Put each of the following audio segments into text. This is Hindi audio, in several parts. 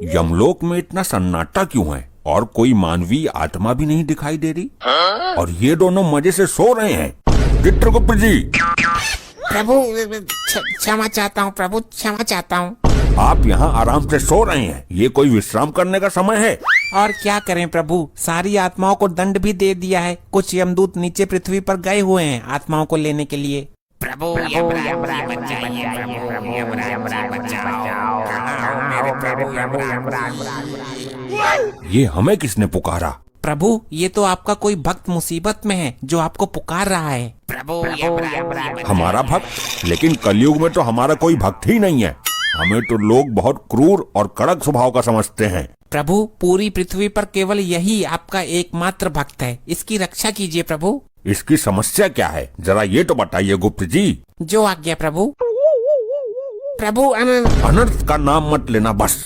यमलोक में इतना सन्नाटा क्यों है और कोई मानवीय आत्मा भी नहीं दिखाई दे रही? और ये दोनों मजे से सो रहे हैं। चित्रगुप्त जी, प्रभु क्षमा चाहता हूँ प्रभु, क्षमा चाहता हूँ। आप यहाँ आराम से सो रहे हैं, ये कोई विश्राम करने का समय है? और क्या करें प्रभु, सारी आत्माओं को दंड भी दे दिया है। कुछ यमदूत नीचे पृथ्वी पर गए हुए हैं आत्माओं को लेने के लिए। प्रभु ये हमें किसने पुकारा? प्रभु ये तो आपका कोई भक्त मुसीबत में है जो आपको पुकार रहा है। प्रभु हमारा भक्त? लेकिन कलयुग में तो हमारा कोई भक्त ही नहीं है। हमें तो लोग बहुत क्रूर और कड़क स्वभाव का समझते हैं। प्रभु पूरी पृथ्वी पर केवल यही आपका एकमात्र भक्त है, इसकी रक्षा कीजिए प्रभु। इसकी समस्या क्या है, जरा ये तो बताइए गुप्त जी। जो आज्ञा प्रभु। प्रभु अनर्थ का नाम मत लेना बस।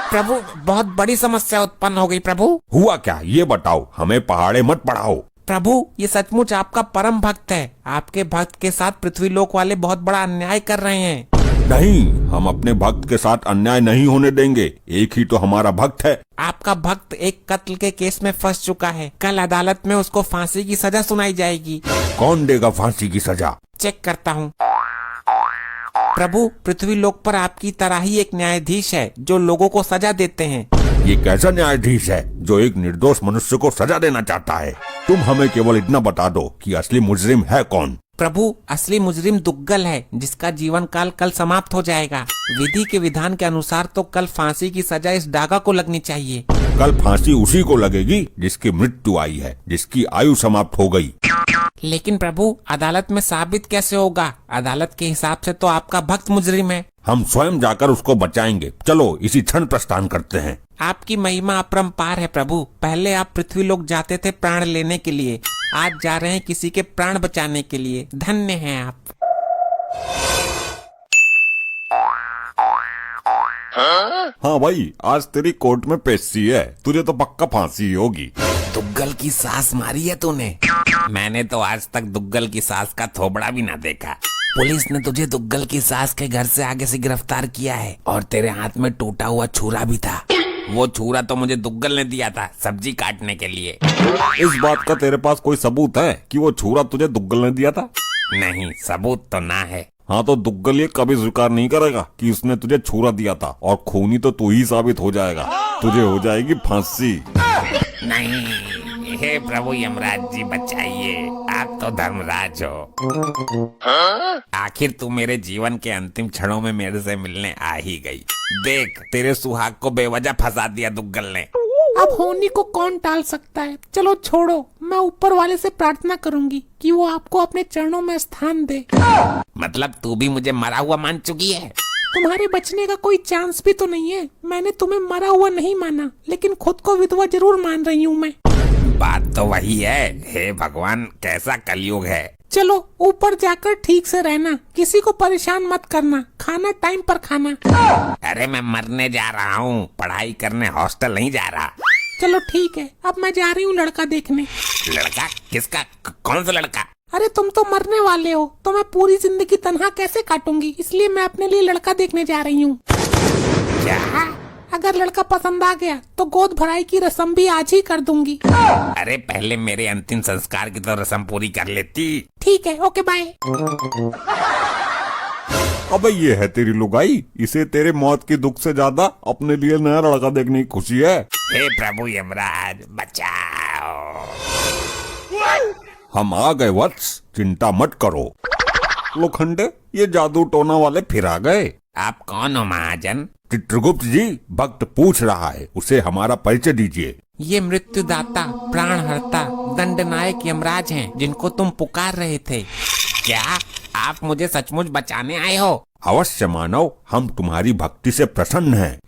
प्रभु बहुत बड़ी समस्या उत्पन्न हो गई प्रभु। हुआ क्या ये बताओ, हमें पहाड़े मत पढ़ाओ। प्रभु ये सचमुच आपका परम भक्त है। आपके भक्त के साथ पृथ्वी लोक वाले बहुत बड़ा अन्याय कर रहे हैं। नहीं, हम अपने भक्त के साथ अन्याय नहीं होने देंगे। एक ही तो हमारा भक्त है। आपका भक्त एक कत्ल के केस में फंस चुका है। कल अदालत में उसको फांसी की सजा सुनाई जाएगी। कौन देगा फांसी की सजा? चेक करता हूँ। प्रभु पृथ्वी लोक पर आपकी तरह ही एक न्यायाधीश है जो लोगों को सजा देते हैं। ये कैसा न्यायाधीश है जो एक निर्दोष मनुष्य को सजा देना चाहता है? तुम हमें केवल इतना बता दो कि असली मुजरिम है कौन? प्रभु असली मुजरिम दुग्गल है जिसका जीवन काल कल समाप्त हो जाएगा। विधि के विधान के अनुसार तो कल फांसी की सजा इस डागा को लगनी चाहिए। कल फांसी उसी को लगेगी जिसकी मृत्यु आई है, जिसकी आयु समाप्त हो गई। लेकिन प्रभु अदालत में साबित कैसे होगा? अदालत के हिसाब से तो आपका भक्त मुजरिम है। हम स्वयं जाकर उसको बचाएंगे। चलो इसी क्षण प्रस्थान करते हैं। आपकी महिमा अपरंपार है प्रभु। पहले आप पृथ्वी लोक जाते थे प्राण लेने के लिए, आज जा रहे हैं किसी के प्राण बचाने के लिए। धन्य हैं आप। हाँ भाई, आज तेरी कोर्ट में पेशी है, तुझे तो पक्का फांसी होगी। दुग्गल की सास मारी है तूने? मैंने तो आज तक दुग्गल की सास का थोबड़ा भी ना देखा। पुलिस ने तुझे दुग्गल की सास के घर से आगे से गिरफ्तार किया है और तेरे हाथ में टूटा हुआ छुरा भी था। वो छुरा तो मुझे दुग्गल ने दिया था सब्जी काटने के लिए। इस बात का तेरे पास कोई सबूत है कि वो छुरा तुझे दुग्गल ने दिया था? नहीं, सबूत तो ना है। हाँ तो दुग्गल ये कभी स्वीकार नहीं करेगा कि उसने तुझे छुरा दिया था, और खूनी तो तू ही साबित हो जाएगा। तुझे हो जाएगी फांसी। नहीं, हे प्रभु यमराज जी बचाइए, आप तो धर्मराज हो। आखिर तू मेरे जीवन के अंतिम क्षणों में मेरे से मिलने आ ही गई। देख, तेरे सुहाग को बेवजह फंसा दिया दुग्गल ने। अब होनी को कौन टाल सकता है? चलो छोड़ो, मैं ऊपर वाले से प्रार्थना करूंगी कि वो आपको अपने चरणों में स्थान दे। मतलब तू भी मुझे मरा हुआ मान चुकी है? तुम्हारे बचने का कोई चांस भी तो नहीं है। मैंने तुम्हें मरा हुआ नहीं माना, लेकिन खुद को विधवा जरूर मान रही हूँ मैं। बात तो वही है। हे भगवान, कैसा कलयुग है। चलो ऊपर जाकर ठीक से रहना, किसी को परेशान मत करना, खाना टाइम पर खाना। अरे मैं मरने जा रहा हूँ, पढ़ाई करने हॉस्टल नहीं जा रहा। चलो ठीक है, अब मैं जा रही हूँ लड़का देखने। लड़का? किसका? कौन सा लड़का? अरे तुम तो मरने वाले हो, तो मैं पूरी जिंदगी तन्हा कैसे काटूंगी, इसलिए मैं अपने लिए लड़का देखने जा रही हूँ। क्या? अगर लड़का पसंद आ गया तो गोद भराई की रस्म भी आज ही कर दूंगी। अरे पहले मेरे अंतिम संस्कार की तो रस्म पूरी कर लेती। ठीक है, ओके बाय। अबे ये है तेरी लुगाई, इसे तेरे मौत की दुख से ज्यादा अपने लिए नया लड़का देखने की खुशी है। हे प्रभु यमराज बचाओ। हम आ गए वत्स, चिंता मत करो। लोखंडे, ये जादू टोना वाले फिर आ गए। आप कौन हो महाजन? चित्रगुप्त जी, भक्त पूछ रहा है, उसे हमारा परिचय दीजिए। ये मृत्युदाता, प्राणहर्ता, दंडनायक यमराज हैं जिनको तुम पुकार रहे थे। क्या आप मुझे सचमुच बचाने आए हो? अवश्य मानव, हम तुम्हारी भक्ति से प्रसन्न हैं।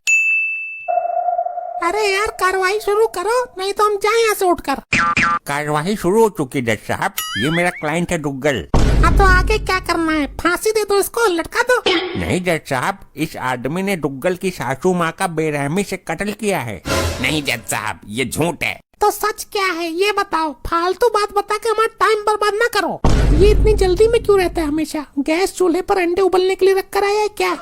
अरे यार कार्रवाई शुरू करो, नहीं तो हम जाएं यहाँ से उठकर। कार्यवाही शुरू हो चुकी जज साहब, ये मेरा क्लाइंट है दुग्गल। अब तो आगे क्या करना है? फांसी दे दो इसको, लटका दो। नहीं जज साहब, इस आदमी ने दुग्गल की सासू माँ का बेरहमी से कत्ल किया है। नहीं जज साहब, ये झूठ है। तो सच क्या है ये बताओ, फालतू बात बता के हमारा टाइम बर्बाद ना करो। ये इतनी जल्दी में क्यों रहता है हमेशा? गैस चूल्हे पर अंडे उबलने के लिए रख कर आया है क्या?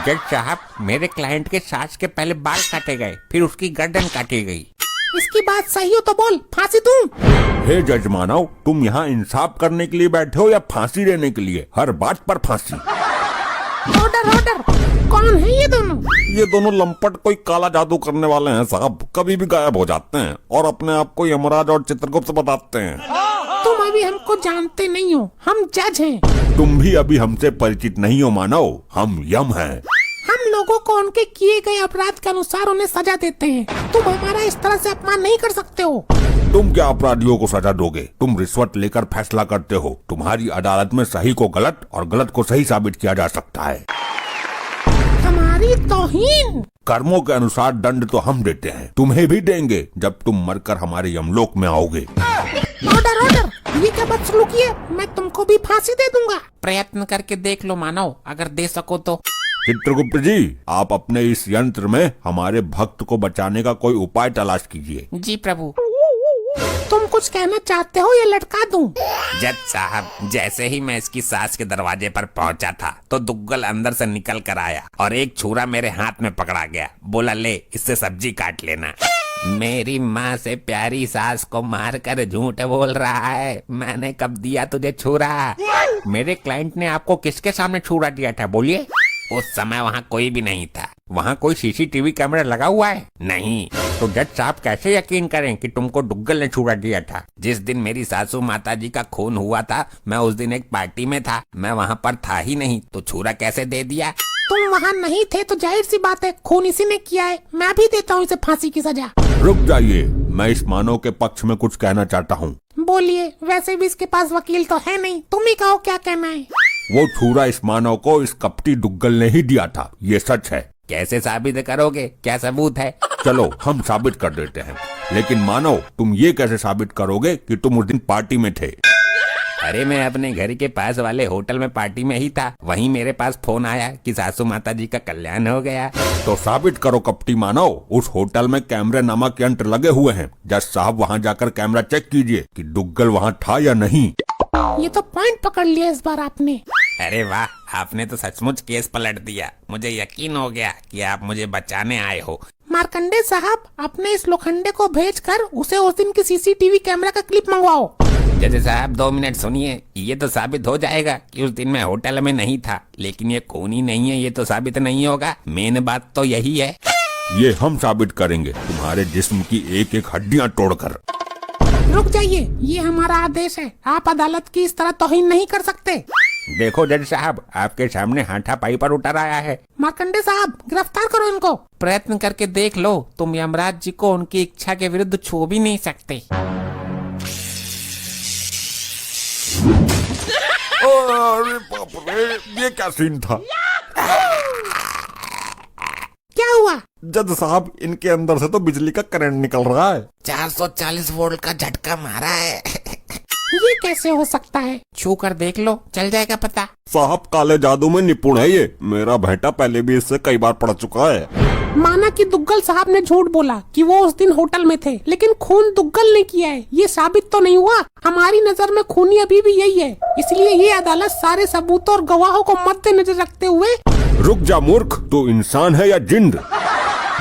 जज साहब, मेरे क्लाइंट के सास के पहले बाल काटे गए, फिर उसकी गर्दन काटी गई। इसकी बात सही हो तो बोल, फांसी दूं? हे जज मानव, तुम यहाँ इंसाफ करने के लिए बैठे हो या फांसी देने के लिए? हर बात पर फांसी। Order order. कौन है ये दोनों? ये दोनों लंपट कोई काला जादू करने वाले हैं साहब, कभी भी गायब हो जाते हैं और अपने आप को यमराज और चित्रगुप्त बताते हैं। तुम अभी हमको जानते नहीं हो, हम जज हैं। तुम भी अभी हमसे परिचित नहीं हो मानव, हम यम हैं। हम लोगों को उनके किए गए अपराध के अनुसार उन्हें सजा देते हैं। तुम हमारा इस तरह से अपमान नहीं कर सकते हो। तुम क्या अपराधियों को सजा दोगे? तुम रिश्वत लेकर फैसला करते हो। तुम्हारी अदालत में सही को गलत और गलत को सही साबित किया जा सकता है। हमारी तौहीन। कर्मों के अनुसार दंड तो हम देते हैं, तुम्हें भी देंगे जब तुम मरकर हमारे यमलोक में आओगे। Order order. ये क्या बदसलूकी है? मैं तुमको भी फांसी दे दूंगा। प्रयत्न करके देख लो मानव, अगर दे सको तो। चित्रगुप्त जी, आप अपने इस यंत्र में हमारे भक्त को बचाने का कोई उपाय तलाश कीजिए। जी प्रभु। तुम कुछ कहना चाहते हो या लटका दूं? जज साहब, जैसे ही मैं इसकी सास के दरवाजे पर पहुंचा था तो दुग्गल अंदर से निकल कर आया और एक छुरा मेरे हाथ में पकड़ा गया। बोला, ले इससे सब्जी काट लेना। मेरी माँ से प्यारी सास को मारकर झूठ बोल रहा है। मैंने कब दिया तुझे छुरा? मेरे क्लाइंट ने आपको किसके सामने छुरा दिया था, बोलिए? उस समय वहाँ कोई भी नहीं था। वहाँ कोई सीसीटीवी कैमरा लगा हुआ है? नहीं। तो जज साहब कैसे यकीन करें कि तुमको डुग्गल ने छुरा दिया था? जिस दिन मेरी सासू माता जी का खून हुआ था, मैं उस दिन एक पार्टी में था, मैं वहाँ पर था ही नहीं, तो छुरा कैसे दे दिया? तुम वहाँ नहीं थे तो जाहिर सी बात है खून इसी ने किया है। मैं भी देता हूँ इसे फांसी की सजा। रुक जाइए, मैं इस मानव के पक्ष में कुछ कहना चाहता हूँ। बोलिए। वैसे भी इसके पास वकील तो है नहीं, तुम ही कहो क्या कहना है। वो छुरा इस मानव को इस कपटी डुग्गल ने ही दिया था, ये सच है। कैसे साबित करोगे? क्या सबूत है? चलो हम साबित कर देते हैं, लेकिन मानव तुम ये कैसे साबित करोगे कि तुम उस दिन पार्टी में थे? अरे मैं अपने घर के पास वाले होटल में पार्टी में ही था। वहीं मेरे पास फोन आया कि सासू माता जी का कल्याण हो गया। तो साबित करो कपटी मानव, उस होटल में कैमरे नामक यंत्र लगे हुए हैं। जज साहब वहाँ जाकर कैमरा चेक कीजिए कि डुग्गल वहाँ था या नहीं। ये तो पॉइंट पकड़ लिया इस बार आपने। अरे वाह, आपने तो सचमुच केस पलट दिया। मुझे यकीन हो गया कि आप मुझे बचाने आए हो। मार्कंडे साहब, अपने इस लोखंडे को भेजकर उसे उस दिन की सीसीटीवी कैमरा का क्लिप मंगवाओ। जज साहब 2 मिनट सुनिए। ये तो साबित हो जाएगा कि उस दिन मैं होटल में नहीं था, लेकिन ये खून ही नहीं है, ये तो साबित नहीं होगा। मेन बात तो यही है। ये हम साबित करेंगे, तुम्हारे जिस्म की एक एक हड्डियाँ तोड़कर। रुक जाइए, ये हमारा आदेश है। आप अदालत की इस तरह तौहीन नहीं कर सकते। देखो जज साहब, आपके सामने हाथापाई पर उतर आया है। मार्कंडे साहब, गिरफ्तार करो इनको। प्रयत्न करके देख लो, तुम यमराज जी को उनकी इच्छा के विरुद्ध छू भी नहीं सकते। अरे बाप रे, ये क्या सीन था? क्या हुआ? जज साहब, इनके अंदर से तो बिजली का करंट निकल रहा है। 440 वोल्ट का झटका मारा है। ये कैसे हो सकता है? छू कर देख लो, चल जाएगा पता। साहब काले जादू में निपुण है ये। मेरा बेटा पहले भी इससे कई बार पड़ चुका है। माना कि दुग्गल साहब ने झूठ बोला कि वो उस दिन होटल में थे, लेकिन खून दुग्गल ने किया है, ये साबित तो नहीं हुआ। हमारी नजर में खूनी अभी भी यही है, इसलिए ये अदालत सारे सबूतों और गवाहों को मद्देनजर रखते हुए। रुक जा मूर्ख, तू इंसान है या जिंद?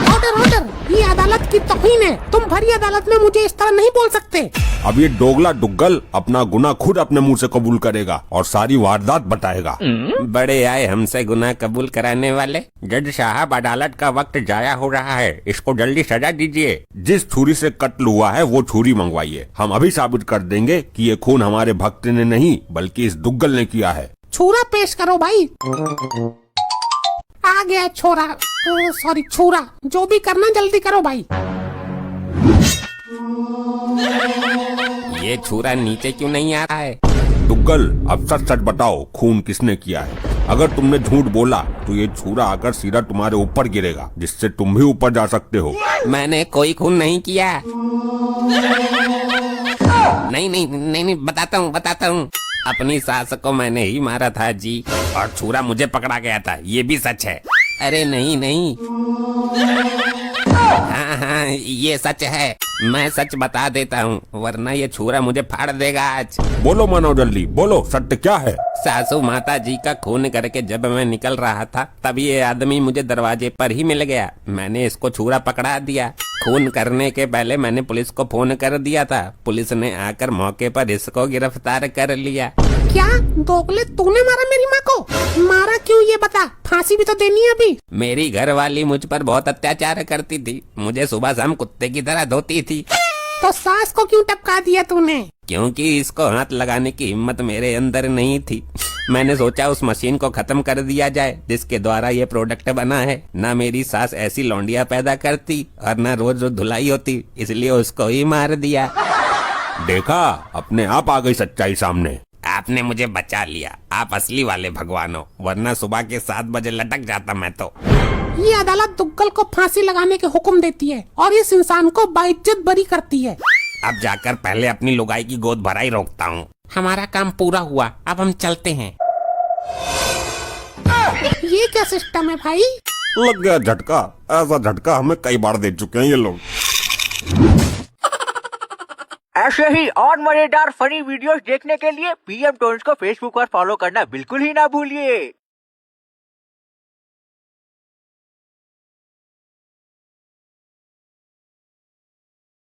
Order order. ये अदालत की तौहीन है। तुम भरी अदालत में मुझे इस तरह नहीं बोल सकते। अब ये दोगला डुग्गल अपना गुनाह खुद अपने मुंह से कबूल करेगा और सारी वारदात बताएगा। बड़े आए हमसे गुनाह कबूल कराने वाले। जज साहब, अदालत का वक्त जाया हो रहा है, इसको जल्दी सजा दीजिए। जिस छुरी से कत्ल हुआ है वो छुरी मंगवाइए। हम अभी साबित कर देंगे कि ये खून हमारे भक्त ने नहीं बल्कि इस डुग्गल ने किया है। छुरा पेश करो भाई। आ गया छोरा, सॉरी छुरा। जो भी करना जल्दी करो भाई। ये छुरा नीचे क्यों नहीं आ रहा है? डुग्गल, अब सच सच बताओ, खून किसने किया है? अगर तुमने झूठ बोला तो ये छुरा आकर सीधा तुम्हारे ऊपर गिरेगा, जिससे तुम भी ऊपर जा सकते हो। मैंने कोई खून नहीं किया। नहीं नहीं नहीं नहीं, बताता हूँ। अपनी सास को मैंने ही मारा था जी, और छुरा मुझे पकड़ा गया था, ये भी सच है। अरे नहीं नहीं, हाँ हाँ, ये सच है, मैं सच बता देता हूँ, वरना ये छुरा मुझे फाड़ देगा आज। बोलो मानव जल्दी, बोलो सत्य क्या है? सासू माता जी का खून करके जब मैं निकल रहा था तब ये आदमी मुझे दरवाजे पर ही मिल गया। मैंने इसको छुरा पकड़ा दिया। खून करने के पहले मैंने पुलिस को फोन कर दिया था। पुलिस ने आकर मौके पर इसको गिरफ्तार कर लिया। क्या दोगले, तूने मारा मेरी माँ को? मारा क्यों ये बता, फांसी भी तो देनी है अभी। मेरी घरवाली मुझ पर बहुत अत्याचार करती थी, मुझे सुबह शाम कुत्ते की तरह धोती थी। तो सास को क्यों टपका दिया तूने? क्योंकि इसको हाथ लगाने की हिम्मत मेरे अंदर नहीं थी। मैंने सोचा उस मशीन को खत्म कर दिया जाए जिसके द्वारा ये प्रोडक्ट बना है। ना मेरी सास ऐसी लौंडिया पैदा करती और ना रोज रोज धुलाई होती, इसलिए उसको ही मार दिया। देखा, अपने आप आ गई सच्चाई सामने। आपने मुझे बचा लिया, आप असली वाले भगवान हो, वरना सुबह के 7 बजे लटक जाता मैं तो। ये अदालत दुग्गल को फांसी लगाने के हुक्म देती है और इस इंसान को बाइज्जत बरी करती है। अब जाकर पहले अपनी लुगाई की गोद भराई रोकता हूँ। हमारा काम पूरा हुआ, अब हम चलते हैं। ये क्या सिस्टम है भाई? लग गया झटका। ऐसा झटका हमें कई बार दे चुके हैं ये लोग। ऐसे ही और मजेदार फनी वीडियोस देखने के लिए पीएम टोन्स को फेसबुक पर फॉलो करना बिल्कुल ही ना भूलिए।